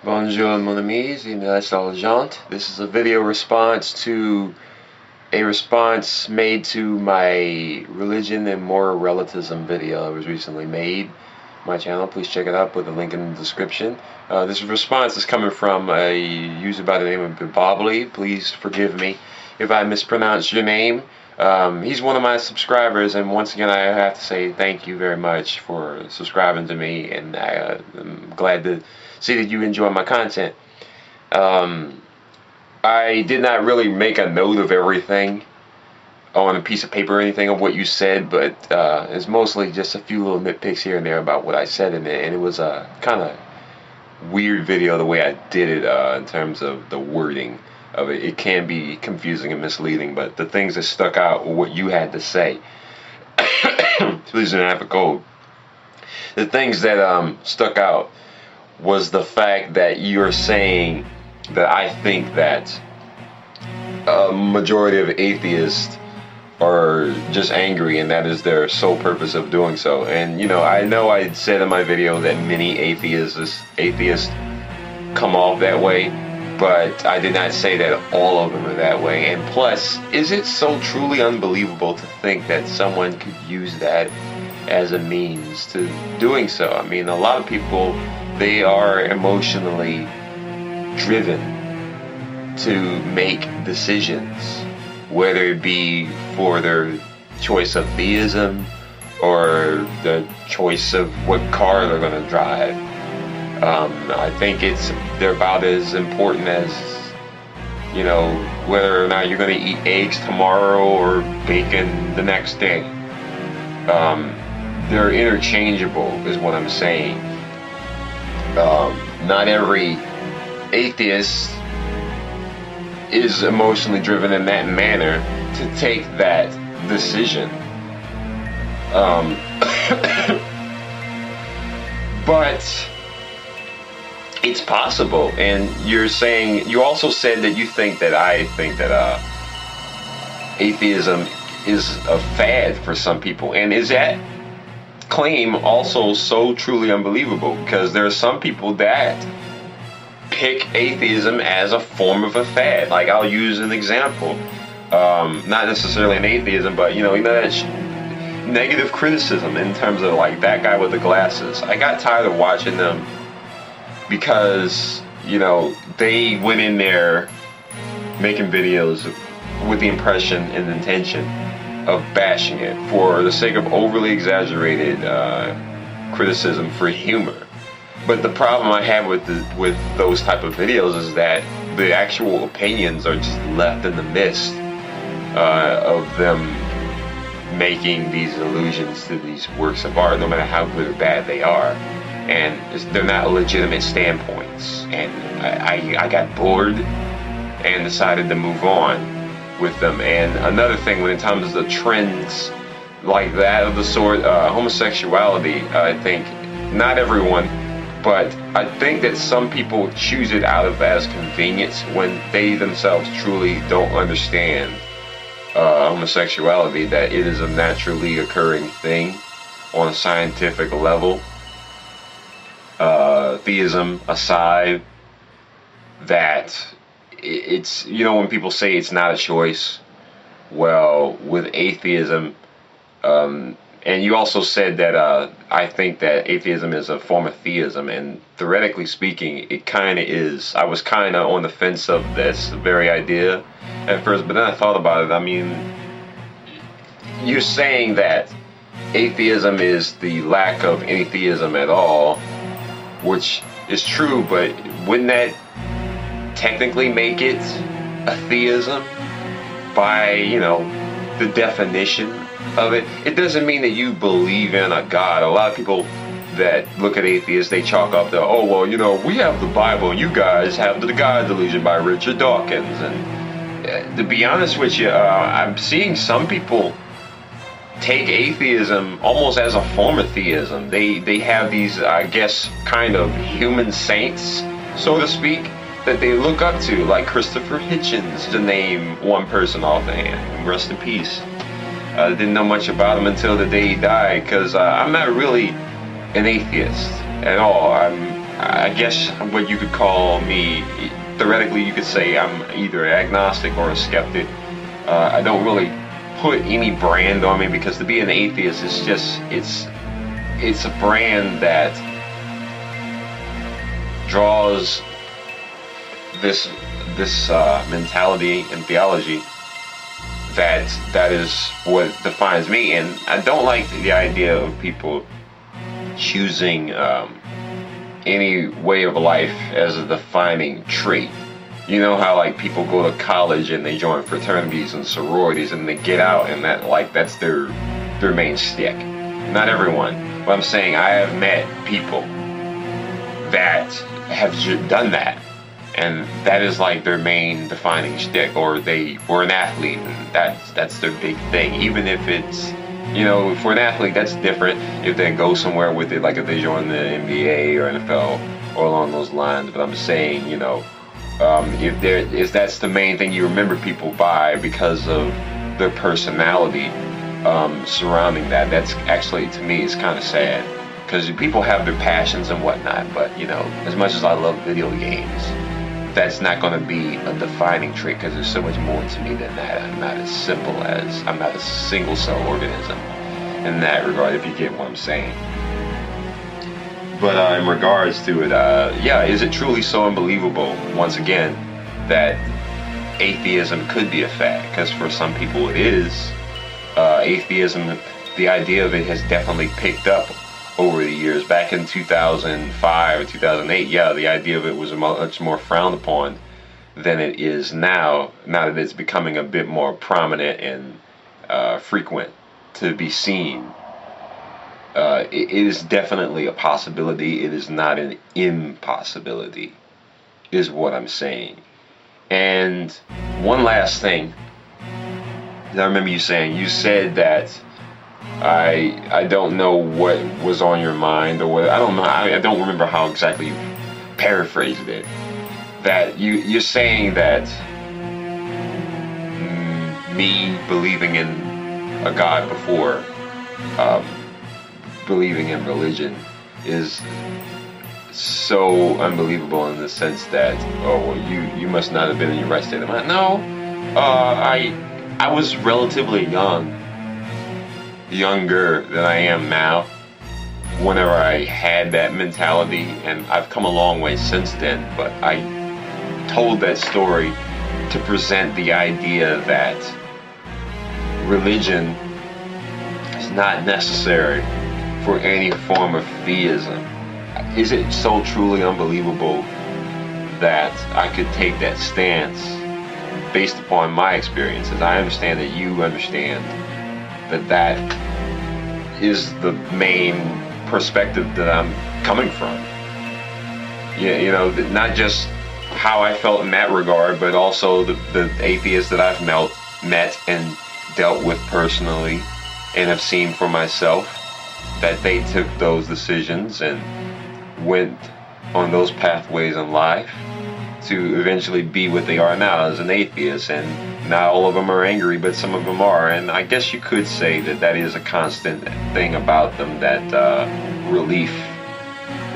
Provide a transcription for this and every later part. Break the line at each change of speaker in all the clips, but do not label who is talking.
Bonjour mon amis, et gens. This is a video response to a response made to my religion and moral relativism video that was recently made. My channel, please check it out, put the link in the description. This response is coming from a user by the name of Bibobly. Please forgive me if I mispronounced your name. He's one of my subscribers, and once again I have to say thank you very much for subscribing to me, and I'm glad to see that you enjoy my content. I did not really make a note of everything on a piece of paper or anything of what you said, but it's mostly just a few little nitpicks here and there about what I said in it, and it was a kind of weird video the way I did it in terms of the wording of it. It can be confusing and misleading, but the things that stuck out were what you had to say. Please don't have a cold. The things that stuck out was the fact that you're saying that I think that a majority of atheists are just angry, and that is their sole purpose of doing so. And you know I said in my video that many atheists come off that way, but I did not say that all of them are that way. And plus, is it so truly unbelievable to think that someone could use that as a means to doing so? I mean, a lot of people, they are emotionally driven to make decisions, whether it be for their choice of theism or the choice of what car they're going to drive. I think they're about as important as, you know, whether or not you're going to eat eggs tomorrow or bacon the next day. They're interchangeable is what I'm saying. Not every atheist is emotionally driven in that manner to take that decision. But it's possible. And you also said that you think that I think that atheism is a fad for some people. And is that claim also so truly unbelievable? Because there are some people that pick atheism as a form of a fad. Like, I'll use an example. Not necessarily an atheism, but you know that negative criticism in terms of like that guy with the glasses. I got tired of watching them because, you know, they went in there making videos with the impression and intention of bashing it for the sake of overly exaggerated criticism for humor. But the problem I have with those type of videos is that the actual opinions are just left in the mist of them making these allusions to these works of art, no matter how good or bad they are. And they're not legitimate standpoints. And I got bored and decided to move on with them. And another thing, when it comes to trends like that of the sort, homosexuality, I think not everyone, but I think that some people choose it out of as convenience when they themselves truly don't understand homosexuality, that it is a naturally occurring thing on a scientific level. Theism aside, that it's, you know, when people say it's not a choice, well, with atheism, and you also said that I think that atheism is a form of theism, and theoretically speaking, it kind of is. I was kind of on the fence of this very idea at first, but then I thought about it. I mean, you're saying that atheism is the lack of any theism at all, which is true, but wouldn't that technically make it a theism by, you know, the definition of it? It doesn't mean that you believe in a God. A lot of people that look at atheists, they chalk up the, oh, well, you know, we have the Bible, you guys have the God Delusion by Richard Dawkins. And to be honest with you, I'm seeing some people take atheism almost as a form of theism. They have these, I guess, kind of human saints, so to speak, that they look up to, like Christopher Hitchens, to name one person offhand. Rest in peace. Didn't know much about him until the day he died, because I'm not really an atheist at all. I guess what you could call me, theoretically, you could say I'm either agnostic or a skeptic. I don't really put any brand on me, because to be an atheist is just it's a brand that draws this mentality and theology that is what defines me. And I don't like the idea of people choosing any way of life as a defining trait. You know how like people go to college and they join fraternities and sororities and they get out and that's their main stick. Not everyone. But I'm saying I have met people that have done that, and that is like their main defining shtick, or they were an athlete and that's their big thing. Even if it's, for an athlete that's different if they go somewhere with it, like if they join the NBA or NFL or along those lines. But I'm saying, if that's the main thing you remember people by because of their personality surrounding that, that's actually, to me, is kind of sad. Because people have their passions and whatnot, but as much as I love video games, that's not going to be a defining trait, because there's so much more to me than that. I'm not a single cell organism in that regard, if you get what I'm saying. But in regards to it, is it truly so unbelievable, once again, that atheism could be a fact? Because for some people it is. Atheism, the idea of it has definitely picked up over the years. Back in 2005 or 2008, the idea of it was much more frowned upon than it is now. Now that it's becoming a bit more prominent and frequent to be seen. It is definitely a possibility. It is not an impossibility, is what I'm saying. And one last thing that I remember you saying. You said that I don't know what was on your mind, or what, I don't know. I don't remember how exactly you paraphrased it. That you're saying that me believing in a God before believing in religion is so unbelievable, in the sense that, you must not have been in your right state of mind. No, I was relatively younger than I am now whenever I had that mentality, and I've come a long way since then. But I told that story to present the idea that religion is not necessary for any form of theism. Is it so truly unbelievable that I could take that stance based upon my experiences? I understand that you understand that is the main perspective that I'm coming from. Not just how I felt in that regard, but also the atheists that I've met and dealt with personally, and have seen for myself that they took those decisions and went on those pathways in life to eventually be what they are now as an atheist. And not all of them are angry, but some of them are. And I guess you could say that is a constant thing about them, that relief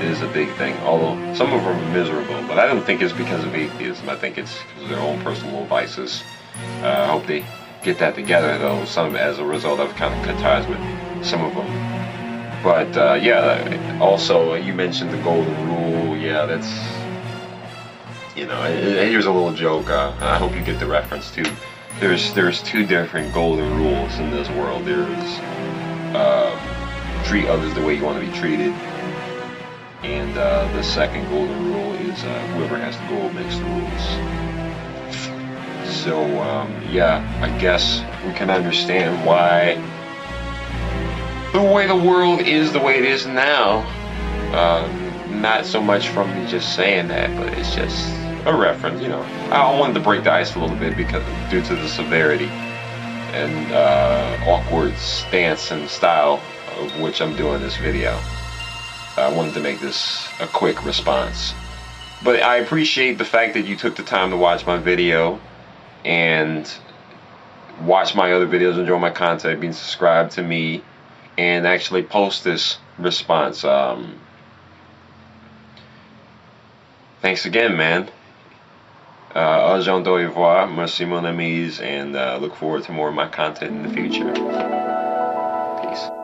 is a big thing. Although some of them are miserable, but I don't think it's because of atheism. I think it's because of their own personal vices. I hope they get that together, though. As a result, I've kind of cut ties with some of them. But also you mentioned the golden rule. Yeah, that's, here's a little joke. I hope you get the reference too. There's two different golden rules in this world. There's treat others the way you want to be treated, and the second golden rule is whoever has the gold makes the rules. So I guess we can understand why the way the world is the way it is now. Not so much from me just saying that, but it's just a reference. I wanted to break the ice a little bit because due to the severity and awkward stance and style of which I'm doing this video. I wanted to make this a quick response. But I appreciate the fact that you took the time to watch my video and watch my other videos, enjoy my content, being subscribed to me, and actually post this response. Thanks again, man. Au revoir, merci mon amis, and look forward to more of my content in the future. Peace.